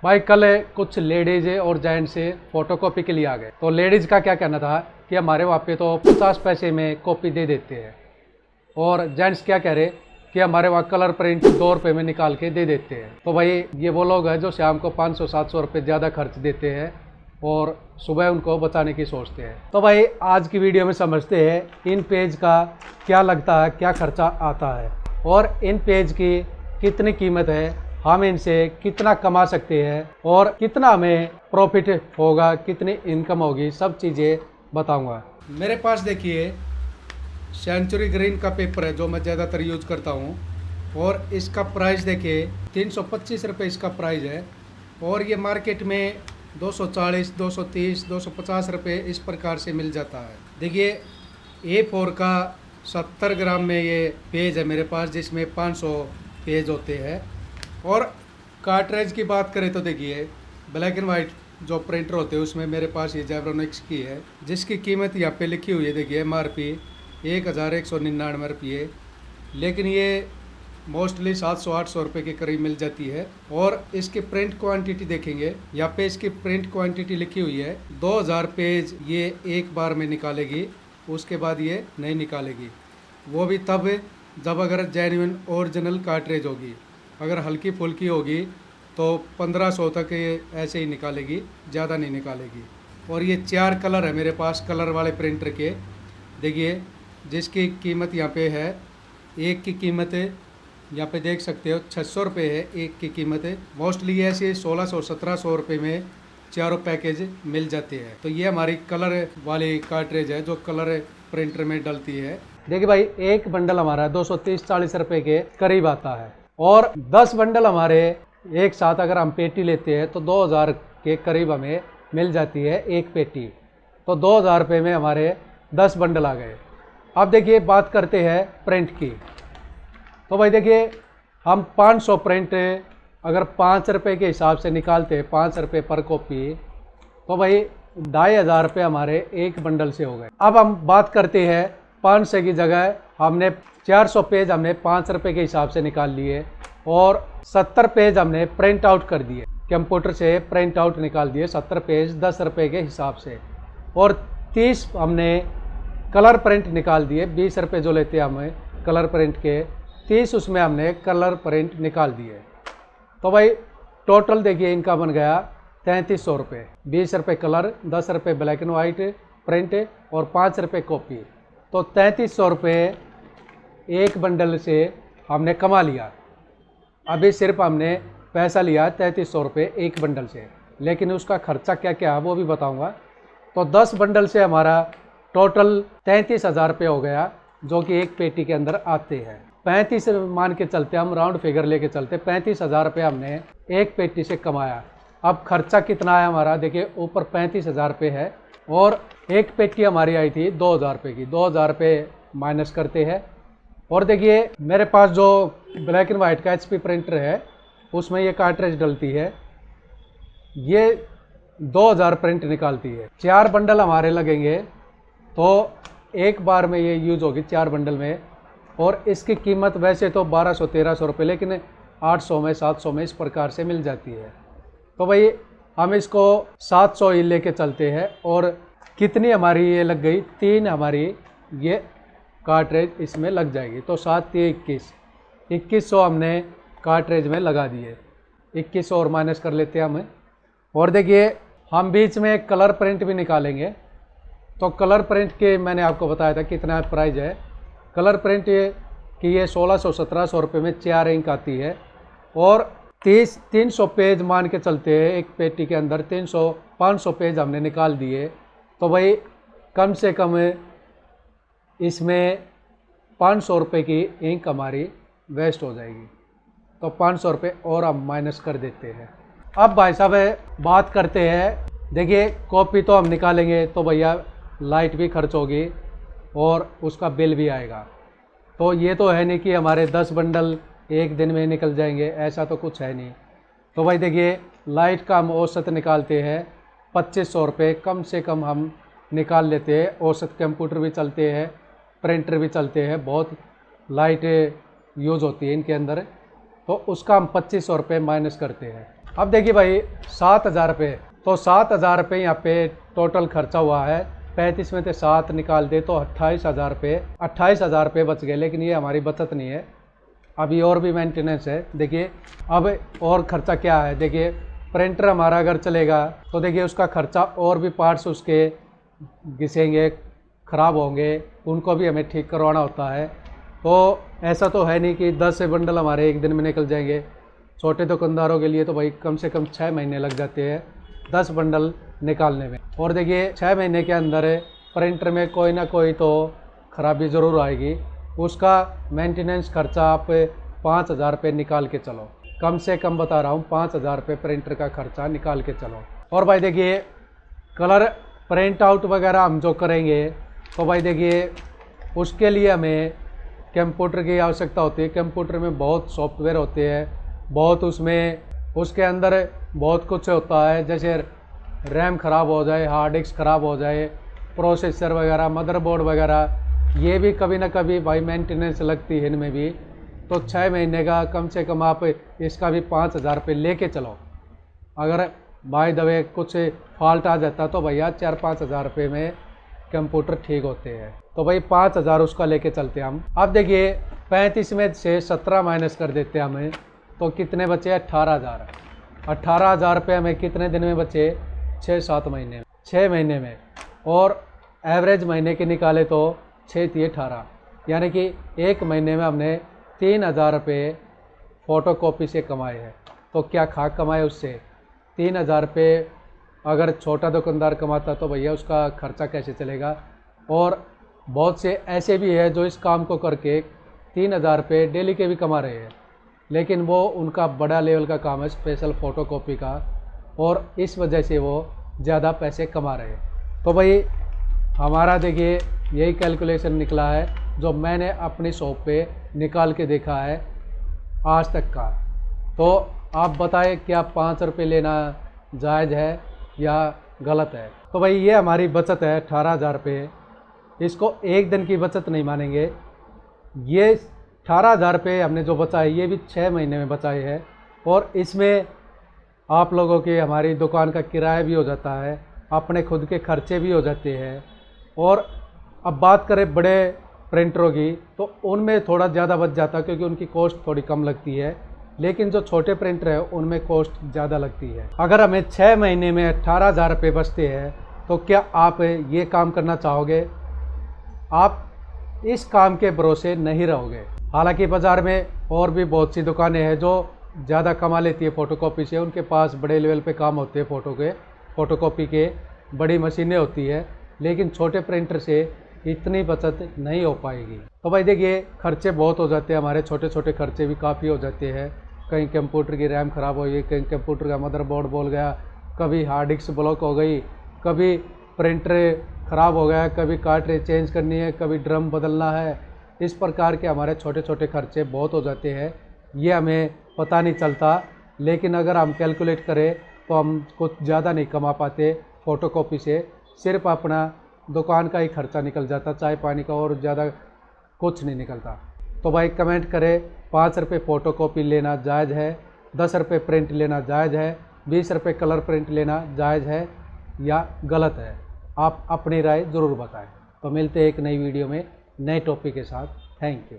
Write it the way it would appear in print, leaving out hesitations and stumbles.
भाई कल कुछ लेडीज और जेंट्स फोटोकॉपी के लिए आ गए। तो लेडीज का क्या कहना था कि हमारे वहाँ पे तो 50 पैसे में कॉपी दे देते हैं, और जेंट्स क्या कह रहे कि हमारे वहाँ कलर प्रिंट 2 रुपये में निकाल के दे देते हैं। तो भाई ये वो लोग हैं जो शाम को 500-700 रुपये ज़्यादा खर्च देते हैं और सुबह उनको बचाने की सोचते हैं। तो भाई आज की वीडियो में समझते हैं इन पेज का क्या लगता है, क्या खर्चा आता है और इन पेज की कितनी कीमत है, हम इनसे कितना कमा सकते हैं और कितना हमें प्रॉफिट होगा, कितनी इनकम होगी, सब चीज़ें बताऊंगा। मेरे पास देखिए सेंचुरी ग्रीन का पेपर है जो मैं ज़्यादातर यूज करता हूँ, और इसका प्राइस देखिए 325 रुपये इसका प्राइस है, और ये मार्केट में 240, 230, 250 रुपये इस प्रकार से मिल जाता है। देखिए A4 का 70 ग्राम में ये पेज है मेरे पास, जिसमें 500 पेज होते हैं। और कार्ट्रेज की बात करें तो देखिए ब्लैक एंड वाइट जो प्रिंटर होते हैं उसमें मेरे पास ये जेब्रोनिक्स की है, जिसकी कीमत यहाँ पे लिखी हुई है। देखिए MRP 1199 रुपये, लेकिन ये मोस्टली 700-800 रुपये के करीब मिल जाती है। और इसकी प्रिंट क्वांटिटी देखेंगे, यहाँ पे इसकी प्रिंट क्वांटिटी लिखी हुई है 2000 पेज ये एक बार में निकालेगी, उसके बाद ये नहीं निकालेगी। वो भी तब जब अगर जेन्युइन ओरिजिनल कार्ट्रेज होगी। अगर हल्की फुल्की होगी तो 1500 तक ये ऐसे ही निकालेगी, ज़्यादा नहीं निकालेगी। और ये 4 कलर है मेरे पास कलर वाले प्रिंटर के। देखिए जिसकी कीमत यहाँ पे है, एक की कीमत यहाँ पे देख सकते हो 600 रुपये है एक की कीमत है। मोस्टली ऐसे 1600-1700 रुपये में चारों पैकेज मिल जाते हैं। तो ये हमारी कलर वाली कार्ट्रेज है जो कलर प्रिंटर में डलती है। देखिए भाई एक बंडल हमारा 230-40 रुपये के करीब आता है, और 10 बंडल हमारे एक साथ अगर हम पेटी लेते हैं तो 2000 के करीब हमें मिल जाती है एक पेटी। तो 2000 रुपये में हमारे 10 बंडल आ गए। अब देखिए बात करते हैं प्रिंट की। तो भाई देखिए हम 500 प्रिंट अगर 5 रुपये के हिसाब से निकालते हैं, 5 रुपये पर कॉपी, तो भाई 2500 रुपये हमारे एक बंडल से हो गए। अब हम बात करते हैं 500 की जगह हमने 400 पेज हमने 5 रुपये के हिसाब से निकाल लिए, और 70 पेज हमने प्रिंट आउट कर दिए, कंप्यूटर से प्रिंट आउट निकाल दिए 70 पेज 10 रुपये के हिसाब से। और 30 हमने कलर प्रिंट निकाल दिए, 20 रुपये जो लेते हैं हमें कलर प्रिंट के, 30 उसमें हमने कलर प्रिंट निकाल दिए। तो भाई टोटल देखिए इनका बन गया 3300 रुपये। 20 रुपये कलर, 10 रुपये ब्लैक एंड वाइट प्रिंट और 5 रुपये कॉपी। तो 3300 रुपये एक बंडल से हमने कमा लिया। अभी सिर्फ हमने पैसा लिया 3300 रुपये एक बंडल से, लेकिन उसका खर्चा क्या क्या है वो भी बताऊंगा। तो 10 बंडल से हमारा टोटल 33,000 रुपये हो गया, जो कि एक पेटी के अंदर आते हैं। 35 मान के चलते, हम राउंड फिगर लेके चलते, 35,000 रुपये हमने एक पेटी से कमाया। अब खर्चा कितना है हमारा, देखिए ऊपर 35,000 रुपये है, और एक पेटी हमारी आई थी 2000 रुपये की। 2000 रुपये माइनस करते हैं। और देखिए मेरे पास जो ब्लैक एंड वाइट का HP प्रिंटर है उसमें ये कार्ट्रेज डलती है, ये 2000 प्रिंट निकालती है। 4 बंडल हमारे लगेंगे तो एक बार में ये यूज होगी 4 बंडल में, और इसकी कीमत वैसे तो 1200-1300 रुपये, लेकिन 800 में 700 में इस प्रकार से मिल जाती है। तो भाई हम इसको 700 ही लेके चलते हैं। और कितनी हमारी ये लग गई, 3 हमारी ये कार्ट्रेज इसमें लग जाएगी। तो 7 3 2100 हमने कार्ट्रेज में लगा दिए। 2100 और माइनस कर लेते हैं हम। और देखिए हम बीच में कलर प्रिंट भी निकालेंगे। तो कलर प्रिंट के मैंने आपको बताया था कितना प्राइस है। कलर प्रिंट की ये 1600-1700 रुपये में 4 इंक आती है, और 300 पेज मान के चलते हैं एक पेटी के अंदर। 500 पेज हमने निकाल दिए। तो भाई कम से कम इसमें 500 रुपये की इंक हमारी वेस्ट हो जाएगी। तो 500 रुपये और हम माइनस कर देते हैं। अब भाई साहब बात करते हैं, देखिए कॉपी तो हम निकालेंगे तो भैया लाइट भी खर्च होगी और उसका बिल भी आएगा। तो ये तो है नहीं कि हमारे 10 बंडल एक दिन में निकल जाएंगे, ऐसा तो कुछ है नहीं। तो भाई देखिए लाइट का हम औसत निकालते हैं 2500 रुपये कम से कम हम निकाल लेते हैं। औसत कंप्यूटर भी चलते हैं, प्रिंटर भी चलते हैं, बहुत लाइट यूज़ होती है इनके अंदर, तो उसका हम 2500 रुपये माइनस करते हैं। अब देखिए भाई 7,000 रुपये, तो 7,000 रुपये यहाँ पे टोटल खर्चा हुआ है। 35 में से 7 निकाल दे तो 28,000 रुपये, 28,000 रुपये बच गए। लेकिन ये हमारी बचत नहीं है, अभी और भी मेंटेनेंस है। देखिए अब और खर्चा क्या है, देखिए प्रिंटर हमारा अगर चलेगा तो देखिए उसका खर्चा, और भी पार्ट्स उसके घिसेंगे, ख़राब होंगे, उनको भी हमें ठीक करवाना होता है। तो ऐसा तो है नहीं कि 10 बंडल हमारे एक दिन में निकल जाएंगे। छोटे दुकानदारों के लिए तो भाई कम से कम 6 महीने लग जाते हैं 10 बंडल निकालने में। और देखिए 6 महीने के अंदर प्रिंटर में कोई ना कोई तो खराबी ज़रूर आएगी, उसका मेंटेनेंस खर्चा आप 5,000 रुपये निकाल के चलो, कम से कम बता रहा हूँ 5,000 रुपये प्रिंटर का खर्चा निकाल के चलो। और भाई देखिए कलर प्रिंट आउट वगैरह हम जो करेंगे तो भाई देखिए उसके लिए हमें कंप्यूटर की आवश्यकता होती है। कंप्यूटर में बहुत सॉफ्टवेयर होते हैं, बहुत उसमें उसके अंदर बहुत कुछ होता है, जैसे रैम ख़राब हो जाए, हार्ड डिस्क ख़राब हो जाए, प्रोसेसर वगैरह, मदरबोर्ड वगैरह, ये भी कभी ना कभी भाई मेंटेनेंस लगती है इनमें भी। तो 6 महीने का कम से कम आप इसका भी 5,000 रुपये लेके चलो। अगर बाय द वे कुछ फॉल्ट आ जाता तो भैया 4-5 हज़ार रुपये में कंप्यूटर ठीक होते हैं। तो भाई 5,000 उसका लेके चलते हैं हम। अब देखिए 35 में से 17 माइनस कर देते हैं हमें, तो कितने बचे? 18,000। 18,000 रुपये हमें कितने दिन में बचे? 6-7 महीने में, 6 महीने में। और एवरेज महीने के निकाले तो 6×18, यानी कि एक महीने में हमने 3,000 रुपये फ़ोटो कॉपी से कमाए हैं। तो क्या खाक कमाए उससे? 3,000 रुपये अगर छोटा दुकानदार कमाता तो भैया उसका खर्चा कैसे चलेगा। और बहुत से ऐसे भी है जो इस काम को करके 3,000 रुपये डेली के भी कमा रहे हैं, लेकिन वो उनका बड़ा लेवल का काम है, स्पेशल फ़ोटो कॉपी का, और इस वजह से वो ज़्यादा पैसे कमा रहे हैं। तो भाई हमारा देखिए यही कैलकुलेशन निकला है जो मैंने अपनी शॉप पे निकाल के देखा है आज तक का। तो आप बताएं क्या 5 रुपये लेना जायज़ है या गलत है? तो भाई ये हमारी बचत है 18,000 रुपये, इसको एक दिन की बचत नहीं मानेंगे। ये 18,000 रुपये हमने जो बचाए ये भी 6 महीने में बचाए हैं, और इसमें आप लोगों की हमारी दुकान का किराया भी हो जाता है, अपने खुद के खर्चे भी हो जाते हैं। और अब बात करें बड़े प्रिंटरों की तो उनमें थोड़ा ज़्यादा बच जाता है क्योंकि उनकी कॉस्ट थोड़ी कम लगती है, लेकिन जो छोटे प्रिंटर है उनमें कॉस्ट ज़्यादा लगती है। अगर हमें 6 महीने में 18,000 रुपये बचते हैं तो क्या आप ये काम करना चाहोगे? आप इस काम के भरोसे नहीं रहोगे। हालांकि बाज़ार में और भी बहुत सी दुकानें हैं जो ज़्यादा कमा लेती है फ़ोटोकॉपी से, उनके पास बड़े लेवल पे काम होते हैं, फ़ोटोकॉपी के बड़ी मशीनें होती है, लेकिन छोटे प्रिंटर से इतनी बचत नहीं हो पाएगी। तो भाई देखिए खर्चे बहुत हो जाते हैं, हमारे छोटे छोटे खर्चे भी काफ़ी हो जाते हैं। कहीं कंप्यूटर की रैम ख़राब हो गई, कहीं कंप्यूटर का मदरबोर्ड बोल गया, कभी हार्ड डिस्क ब्लॉक हो गई, कभी प्रिंटर ख़राब हो गया, कभी कार्ट्रिज चेंज करनी है, कभी ड्रम बदलना है। इस प्रकार के हमारे छोटे छोटे खर्चे बहुत हो जाते हैं, ये हमें पता नहीं चलता। लेकिन अगर हम कैलकुलेट करें तो हम कुछ ज़्यादा नहीं कमा पाते फ़ोटोकॉपी से, सिर्फ अपना दुकान का ही खर्चा निकल जाता, चाय पानी का, और ज़्यादा कुछ नहीं निकलता। तो भाई कमेंट करें 5 रुपये फ़ोटोकॉपी लेना जायज़ है, 10 रुपये प्रिंट लेना जायज़ है, 20 रुपये कलर प्रिंट लेना जायज़ है या गलत है? आप अपनी राय ज़रूर बताएं। तो मिलते हैं एक नई वीडियो में नए टॉपिक के साथ। Thank you.